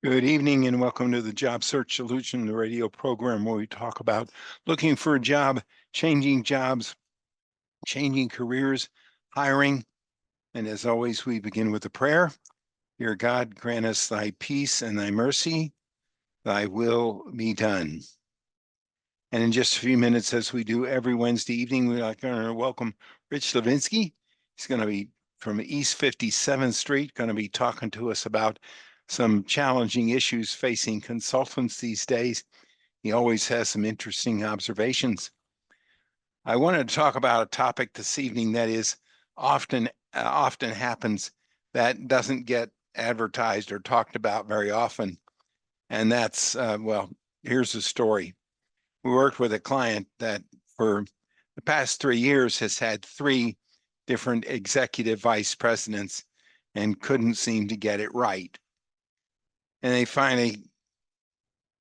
Good evening and welcome to the Job Search Solution, the radio program where we talk about looking for a job, changing jobs, changing careers, hiring. And as always, we begin with a prayer. Dear God, grant us thy peace and thy mercy, thy will be done. And in just a few minutes, as we do every Wednesday evening, we'd like to welcome Rich Levinsky. He's going to be from East 57th Street, going to be talking to us about some challenging issues facing consultants these days. He always has some interesting observations. I wanted to talk about a topic this evening that is often happens that doesn't get advertised or talked about very often. And that's, here's the story. We worked with a client that for the past 3 years has had 3 different executive vice presidents and couldn't seem to get it right. And they finally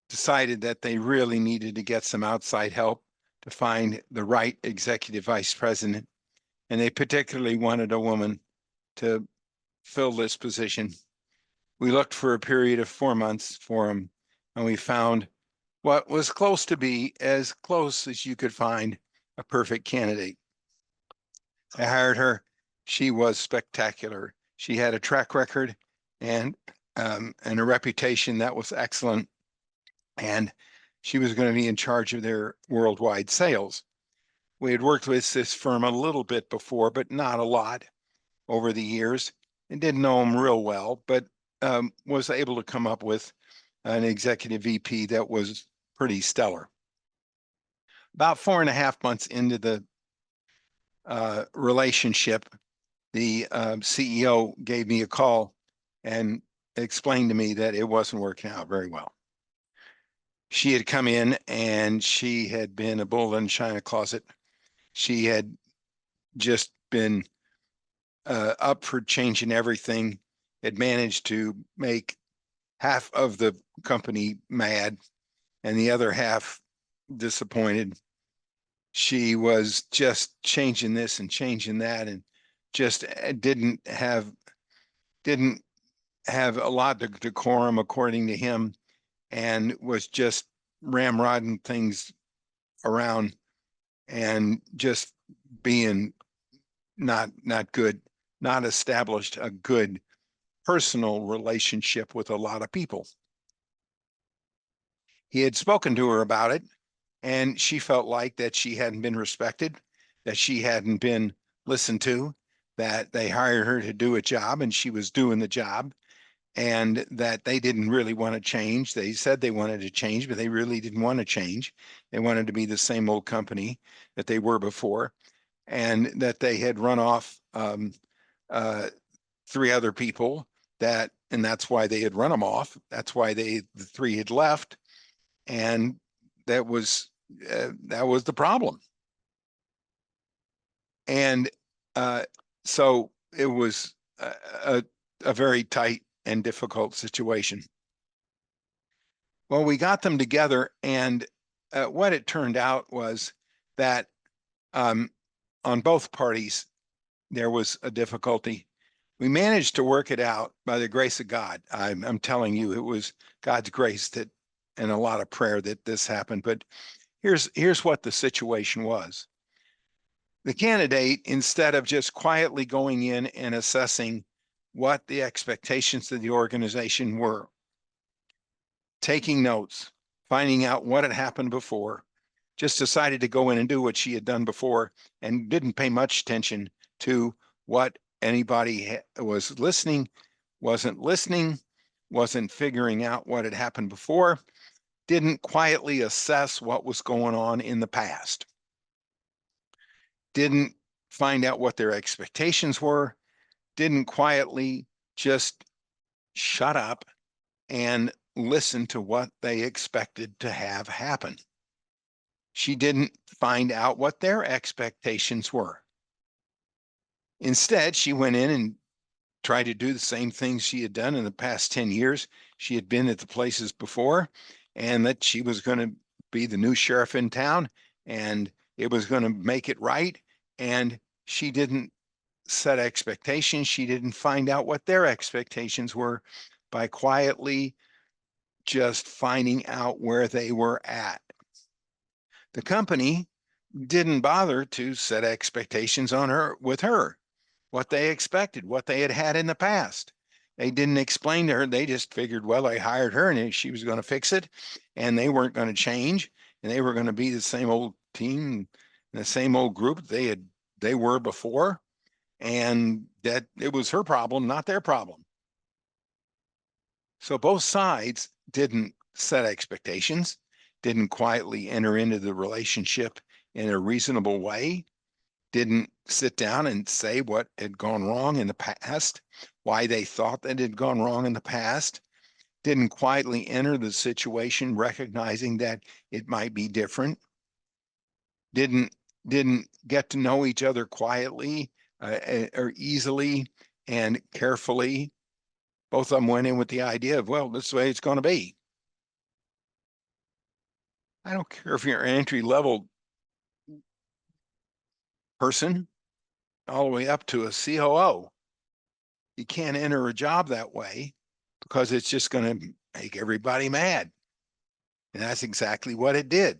decided that they really needed to get some outside help to find the right executive vice president. And they particularly wanted a woman to fill this position. We looked for a period of 4 months for them, and we found what was close to be as close as you could find a perfect candidate. I hired her. She was spectacular. She had a track record and a reputation that was excellent. And she was going to be in charge of their worldwide sales. We had worked with this firm a little bit before, but not a lot over the years, and didn't know them real well, but was able to come up with an executive VP that was pretty stellar. About 4.5 months into the relationship, the CEO gave me a call and explained to me that it wasn't working out very well. She had come in and she had been a bull in a china closet. She had just been up for changing everything, had managed to make half of the company mad and the other half disappointed. She was just changing this and changing that and just didn't have a lot of decorum according to him, and was just ramrodding things around and just being not good, not established a good personal relationship with a lot of people. He had spoken to her about it, and she felt like that she hadn't been respected, that she hadn't been listened to, that they hired her to do a job and she was doing the job, and that they didn't really want to change. They said they wanted to change, but they really didn't want to change. They wanted to be the same old company that they were before, and that they had run off 3 other people, and that's why they had run them off. That's why the 3 had left, and that was the problem. And so it was a very tight and difficult situation. Well, we got them together, and what it turned out was that on both parties, there was a difficulty. We managed to work it out by the grace of God. I'm telling you, it was God's grace that, and a lot of prayer, that this happened. But here's what the situation was. The candidate, instead of just quietly going in and assessing what the expectations of the organization were, taking notes, finding out what had happened before, just decided to go in and do what she had done before and didn't pay much attention to what anybody was listening, wasn't figuring out what had happened before, didn't quietly assess what was going on in the past, didn't find out what their expectations were, didn't quietly just shut up and listen to what they expected to have happen. She didn't find out what their expectations were. Instead, she went in and tried to do the same things she had done in the past 10 years. She had been at the places before, and that she was going to be the new sheriff in town, and it was going to make it right. And she didn't set expectations. She didn't find out what their expectations were by quietly just finding out where they were at. The company didn't bother to set expectations on her with her, what they expected, what they had had in the past. They didn't explain to her. They just figured, well, I hired her and she was going to fix it, and they weren't going to change, and they were going to be the same old team, the same old group they were before, and that it was her problem, not their problem. So both sides didn't set expectations, didn't quietly enter into the relationship in a reasonable way, didn't sit down and say what had gone wrong in the past, why they thought that had gone wrong in the past, didn't quietly enter the situation recognizing that it might be different, didn't get to know each other quietly or easily and carefully. Both of them went in with the idea of, well, this is the way it's going to be. I don't care if you're an entry level person all the way up to a COO. You can't enter a job that way because it's just going to make everybody mad. And that's exactly what it did.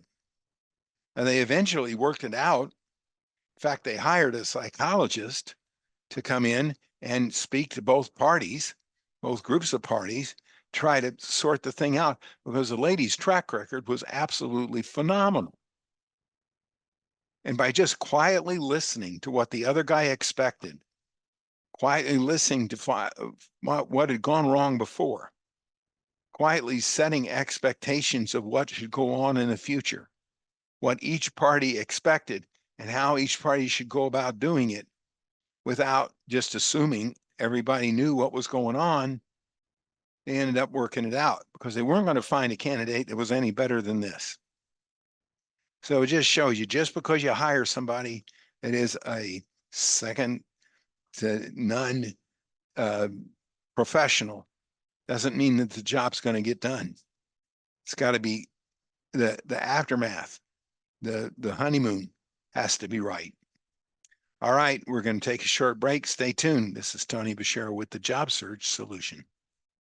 And they eventually worked it out. In fact, they hired a psychologist to come in and speak to both parties, both groups of parties, try to sort the thing out, because the lady's track record was absolutely phenomenal. And by just quietly listening to what the other guy expected, quietly listening to what had gone wrong before, quietly setting expectations of what should go on in the future, what each party expected, and how each party should go about doing it without just assuming everybody knew what was going on, they ended up working it out because they weren't going to find a candidate that was any better than this. So it just shows you, just because you hire somebody that is a second to none professional doesn't mean that the job's going to get done. It's got to be the aftermath, the honeymoon has to be right. All right, we're going to take a short break. Stay tuned. This is Tony Bashir with the Job Search Solution.